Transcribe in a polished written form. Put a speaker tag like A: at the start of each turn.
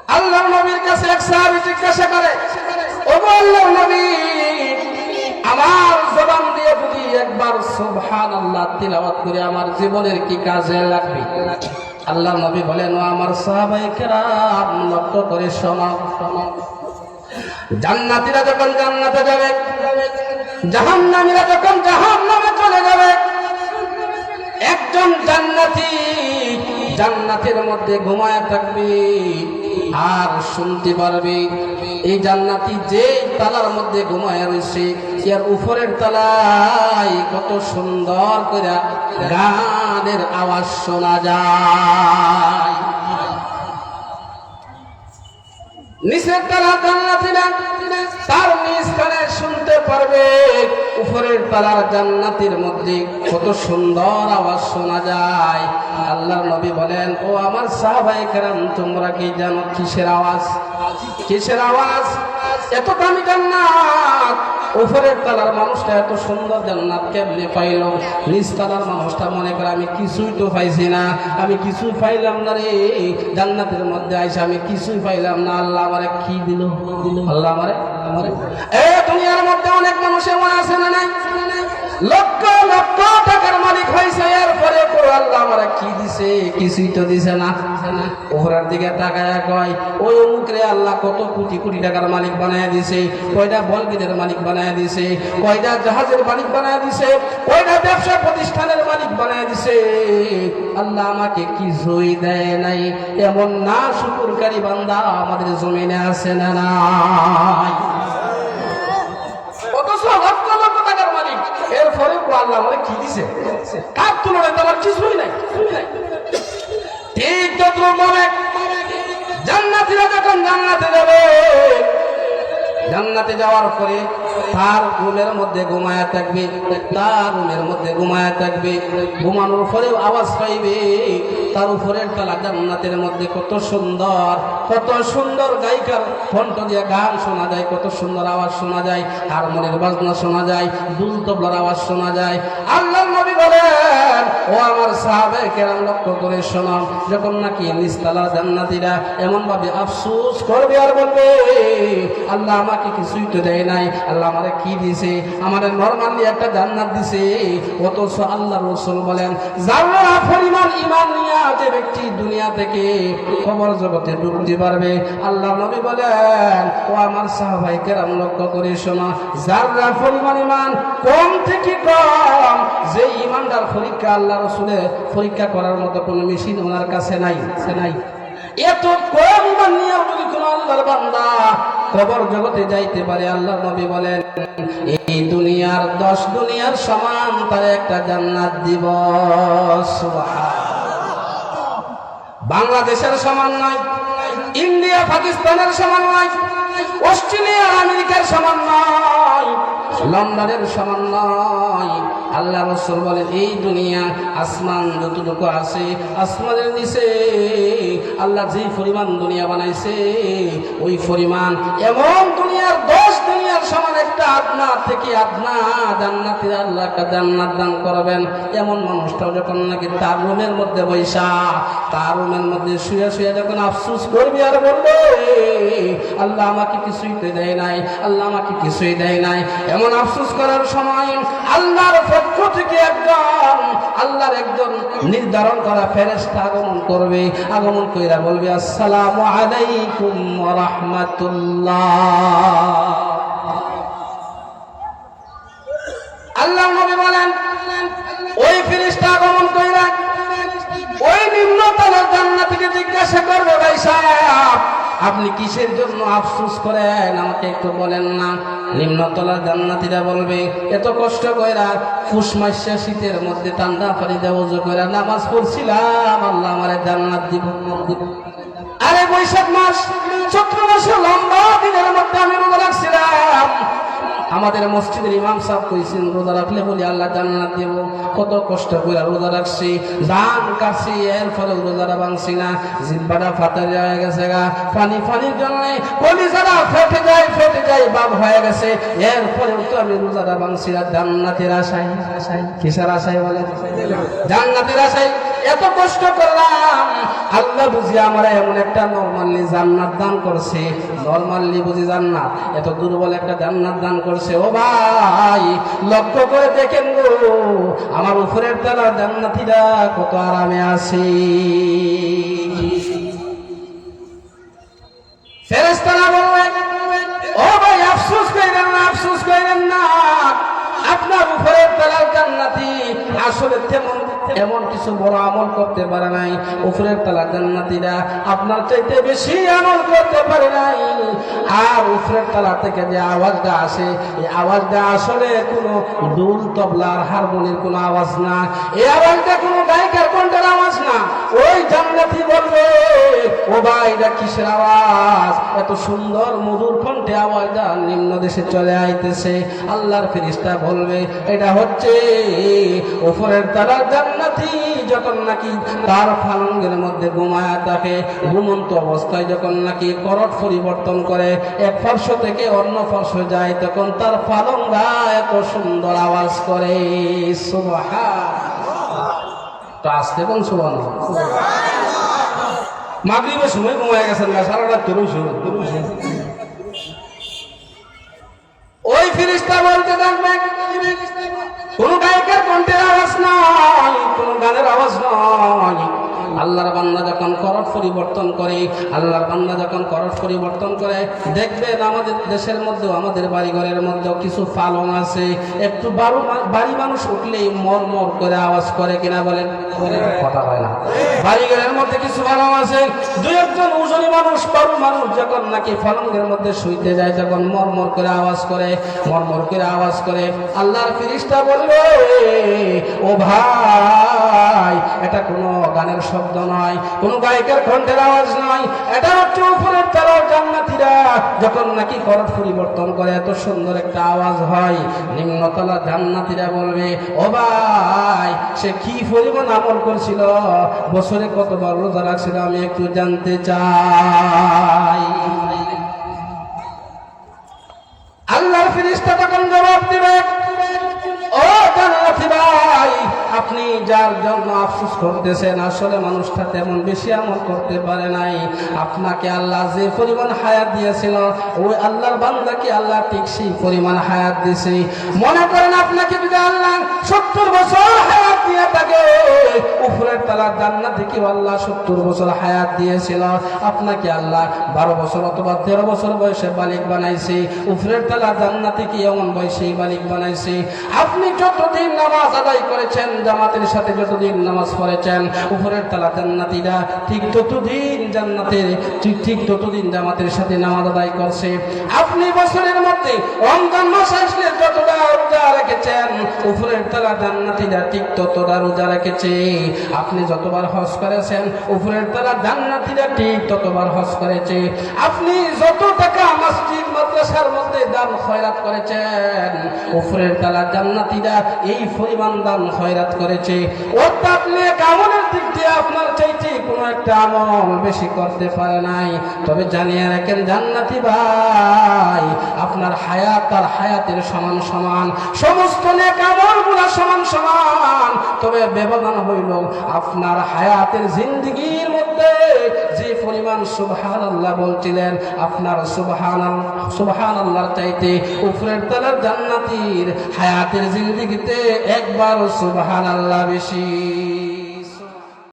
A: আল্লাহর নবীর কাছে এক সাহাবী জিজ্ঞাসা করে, ও আল্লাহর নবী, আমার জবান দিয়ে যদি একবার সুবহানাল্লাহ তিলাওয়াত করে আমার জীবনের কি কাজে লাগবে? আল্লাহর নবী বলেন, ও আমার সাহাবায়ে কেরাম, লক্ষ্য করে শোনো। জান্নাতীরা যখন জান্নাতে যাবে, জাহান্নামীরা যখন জাহান্নামে চলে যাবে, একজন জান্নাতী জান্নাতের মধ্যে ঘুমায় থাকবে আর শুনতে পারবে এই জান্নাতী যে তালার মধ্যে ঘুমায় রয়েছে এর উপরের তালায় কত সুন্দর করে গানের আওয়াজ শোনা যায়। নিচের তালা জান্নাতীরা তার নিজ কানে শুনতে পারবে, উপরের তালার জান্নাতের মধ্যে কত সুন্দর আওয়াজ শোনা যায়। আল্লাহর নবী বলেন, ও আমার সাহাবায়ে কেরাম, তোমরা কি জানো কিসের আওয়াজ? কিসের আওয়াজ? এত দামি জান্নাত, উপরের তলার মানুষটা এত সুন্দর জান্নাত কেমনে পাইল? নিচ তলার মানুষটা মনে করে আমি কিছুই তো পাইছি না, আমি কিছুই পাইলাম না রে, জান্নাতের মধ্যে আইসা আমি কিছুই পাইলাম না, আল্লাহ আমারে কি দিল? আল্লাহ আমারে দুনিয়ার মধ্যে অনেক মানুষ এমন আছে না নাই, লক্ষ লক্ষ টাকার মালিক হয়েছে, এরপরে আল্লাহ আমারে কি দিছে? কিছুই তো দিছে না। ওহরার দিকে তাকায় কয়, ওই অমুক রে আল্লাহ কত কোটি কোটি টাকার মালিক বানায় দিছে, কয়টা বলগিদের মালিক বানায় দিছে, কয়টা জাহাজের মালিক বানায় দিছে, কয়টা ব্যবসা প্রতিষ্ঠানের মালিক বানায় দিছে, আল্লাহ আমাকে কিছুই দেয় নাই। এমন না শুকরকারী বান্দা আমাদের জমিনে আছে না নাই? অথচ লক্ষ লক্ষ টাকার মালিক, এরপরে আল্লাহ আমারে কি দিছে? কার তুলনায় তোমার কিছুই নাই। ঠিক তদ্রুপভাবে জান্নাতীরা যখন জান্নাতে যাবে, জান্নাতে যাওয়ার পরে তার রুমের মধ্যে ঘুমায়া থাকবে, তার রুমের মধ্যে ঘুমায়া থাকবে, ঘুমানোর পরেও আওয়াজ পাইবে, তার উপরের তলা জান্নাতের মধ্যে কত সুন্দর গায়িকার কণ্ঠ দিয়ে গান শোনা যায়, কত সুন্দর আওয়াজ শোনা যায়, হারমোনিয়ামের বাজনা শোনা যায়, দুল তবলার আওয়াজ শোনা যায়। আল্লাহর নবী বলেন, ও আমার সাহাবায়ে কেরাম, লক্ষ্য করে শোনো, যখন নাকি নিচতলা জান্নাতীরা এমন ভাবে আফসোস করবে আর বলবে, আল্লাহ আমাকে কিছুই তো দেয় নাই, আল্লাহ আমারে কি দিছে? আমারে নরমালি একটা জান্নাত দিছে। অথচ আল্লাহ রাসূল বলেন, যারা পরিমাণ ঈমান নিয়ে যে ব্যক্তি দুনিয়া থেকে কবর জগতে ঢুকতে পারবে, আল্লাহ নবী বলেন, ও আমার সাহাবায়ে কেরাম, লক্ষ্য করে শোনো, যারা পরিমাণ ঈমান কম থেকে কম, যে ঈমানদার পরীক্ষা আল্লাহ রাসূলের পরীক্ষা করার মতো কোনো মেশিন ওনার কাছে নাই। এত কম ঈমান নিয়ে যদি কোনো আল্লাহর বান্দা কবর জগতে যাইতে পারে, আল্লাহ নবী বলেন, এই দুনিয়ার 10 দুনিয়ার সমান তার একটা জান্নাত দিব। বাংলাদেশের সমান নয়, ইন্ডিয়া পাকিস্তানের সমান নয়, অস্ট্রেলিয়া আমেরিকার সমান নয়, লন্ডনের সমান নয়। আল্লাহ রাসূল বলেন, এই দুনিয়া আসমান যতটুকু আছে, আসমানের নিচে আল্লাহ যে পরিমাণ দুনিয়া বানাইছে, ওই পরিমাণ এমন দুনিয়ার 10 দুনিয়ার সমান একটা আদনা থেকে আদনা জান্নাতীরা আল্লাহ একটা জান্নাত দান করবেন। এমন মানুষটাও যখন নাকি তার রুমের মধ্যে বৈশা, তার রুমের মধ্যে শুয়ে শুয়ে যখন আফসোস করবে আর বলবে, আল্লাহ আমাকে কিছুই তো দেয় নাই, আল্লাহ আমাকে কিছুই দেয় নাই, এমন আফসোস করার সময় আল্লাহর পক্ষ থেকে আল্লাহর একজন নির্ধারণ করা ফেরেশতা আগমন করবে, আগমন কইরা বলবে, আসসালামু আলাইকুম ওয়া রাহমাতুল্লাহ। আল্লাহ নবী বলেন, ওই ফেরেশতা আগমন কইরা ওই নিম্নতলার জান্নাতীকে জিজ্ঞাসা করবে, ভাই সাহেব, আপনি কিসের জন্য আফসোস করেন, আমাকে একটু বলেন না? নিম্নতলার জান্নাতীরা বলবে, এত কষ্ট কইরা ফুস মাসা শীতের মধ্যে ঠান্ডা পানি দিয়ে ওযু কইরা নামাজ পড়ছিলাম, আল্লাহ আমারে জান্নাত দিব। আরে বৈশাখ মাস, চৈত্র মাসে লম্বা দিনের মধ্যে আমি রোজা রাখছিলাম, আমাদের মসজিদের ইমাম সাহেব কইছেন, রোজা রাখলে বলি আল্লাহ জান্নাত দেব। কত কষ্ট করে রোজা রাখছি, ধান কাটছি, এর ফলে রোজাটা ভাঙছি না, জিহ্বাটা ফাটা হয়ে গেছে গা, পানির জন্য কলিজাটা ফেটে যায় বাপ হয়ে গেছে, এর ফলে তো আমি রোজাটা ভাঙছি না। জান্নাতের আশায়, কিসের আশায় বলে? জান্নাতের আশায়। এত কষ্ট করলাম, আল্লাহ বুঝি আমার এমন একটা নরমালি জান্নাত দান করছে, নরমালি বুঝি জান্নাত, এত দুর্বল একটা জান্নাত দান করছে। ও ভাই লক্ষ্য করে দেখেন গো, আমার উপরের তলা জান্নাতীরা কত আরামে আছে। ফেরেশতারা বলবে, ও ভাই আফসোস করেন না, আফসোস করেন না, আপনার উপরের তলার জান্নাতি আসলে এমন কিছু বড় আমল করতে পারে নাই। উপরের তলার জান্নাতীরা আপনার চাইতে বেশি আমল করতে পারে নাই। আর উপরের তলা থেকে যে আওয়াজটা আসে, এই আওয়াজটা আসলে কোনো দুল তবলার হারমোনির কোনো আওয়াজ না, এই আওয়াজটা কোনো গায়িকার কণ্ঠের আওয়াজ না। ওই জান্নাতি বলবে, ও ভাই এটা কিসের আওয়াজ, এত সুন্দর মধুর কণ্ঠে আওয়াজটা নিম্ন দেশে চলে আইতেছে। আল্লাহর ফেরেশতা বলবে, এটা হচ্ছে উপরের তলার জান্নাতি যখন নাকি তার ফালঙ্গের মধ্যে ঘুমায়া থাকে, ঘুমন্ত অবস্থায় যখন নাকি করট পরিবর্তন করে এক পার্শ্ব থেকে অন্য পার্শ্ব যায়, তখন তার ফালঙ্গা এত সুন্দর আওয়াজ করে। সুবহানাল্লাহ, তো আসতে কোন সুবহানাল্লাহ। মাগরিবের সময় ঘুমায় গেছেন না, সারা রাত ওই ফেরেশতা বলতে থাকবে, কোন গায়কের কণ্ঠের আওয়াজ নয়, কোন গানের আওয়াজ নয়। আল্লাহর বান্দা যখন করট পরিবর্তন করে, আল্লাহর বান্দা যখন করট পরিবর্তন করে, দেখবেন আমাদের দেশের মধ্যেও, আমাদের বাড়িঘরের মধ্যেও কিছু পালং আছে, একটু বাড়ি মানুষ উঠলেই মর মর করে আওয়াজ করে কিনা বলেন, কথা হয় না। বাড়িঘরের মধ্যে কিছু পালং আছে, দুই একজন উজনি মানুষ, বারু মানুষ যখন নাকি পালঙ্গের মধ্যে শুইতে যায়, তখন মর মর করে আওয়াজ করে, মর মর করে আওয়াজ করে। আল্লাহর ফেরেশতা বলবে, ও ভাই এটা কোনো গানের শব্দ নয়, কোনো গায়কের কণ্ঠের আওয়াজ নয়, এটা হচ্ছে উপরের তলার জান্নাতীরা যখন নাকি করট পরিবর্তন করে এত সুন্দর একটা আওয়াজ হয়। নিম্নতলা জান্নাতীরা বলবে, ও ভাই সে কি পরিমাণ আমল করছিল, বছরে কতবার রোজা রাখছিল, আমি একটু জানতে চাই। আল্লাহর ফেরেশতা তখন জবাব দিবে, ও জান্নাতি ভাই আপনি যার জন্য আফসোস করতেছেন, আসলে মানুষটা তেমন বেশি আমল করতে পারে নাই। আপনাকে আল্লাহ যে পরিমাণ হায়াত দিয়েছিল, ওই আল্লাহর বান্দাকে আল্লাহ ঠিক সেই পরিমাণ হায়াত দিয়েছে। মনে করেন আপনাকে যদি আল্লাহ 70 বছর হায়াত দিয়ে থাকে, উপরের তলার জান্নাতে কি আল্লাহ 70 বছর হায়াত দিয়েছিল, আপনাকে আল্লাহ 12 বছর অথবা 13 বছর বয়সে বালিক বানাইছে, উপরের তলার জান্নাতে কি এমন বয়সে বালিক বানাইছে। আপনি যতদিন নামাজ আদায় করেছেন, জামাতের সাথে যতদিন নামাজ পড়েছেন, উপরের তলা জান্নাতীরা ঠিক ততদিন জান্নাতের ঠিক ততদিন জামাতের সাথে নামাজ আদায় করছে। আপনি বছরের মধ্যে রমজান মাস আসলে যতটা রোজা রেখেছেন, উপরের তলা জান্নাতীরা ঠিক ততটা রোজা রেখেছে। আপনি যতবার হজ করেছেন, উপরের তলা জান্নাতীরা ঠিক ততবার হজ করেছে। আপনি যত টাকা মসজিদ মাদ্রাসার মধ্যে দান খয়রাত করেছেন, উপরের তলা জান্নাতীরা এই পরিমাণ দান খয়রাত করেছে। অর্থাৎ নেক আমলের দিক দিয়ে আপনার চাইতে কোনো একটা আমল বেশি করতে পারে নাই। তবে জানিয়ে রাখেন জান্নাতি ভাই, আপনার হায়াত আর হায়াতের সমান সমান, সমস্ত নেক আমলগুলো সমান সমান। তবে ব্যবধান হইল আপনার হায়াতের জিন্দেগির মধ্যে যে পরিমাণ সুবহানাল্লাহ বলছিলেন, আপনার সুবহানাল্লাহর চাইতে উপরের তলার জান্নাতীর হায়াতের জিন্দেগিতে একবার সুবহানাল্লাহ বেশি।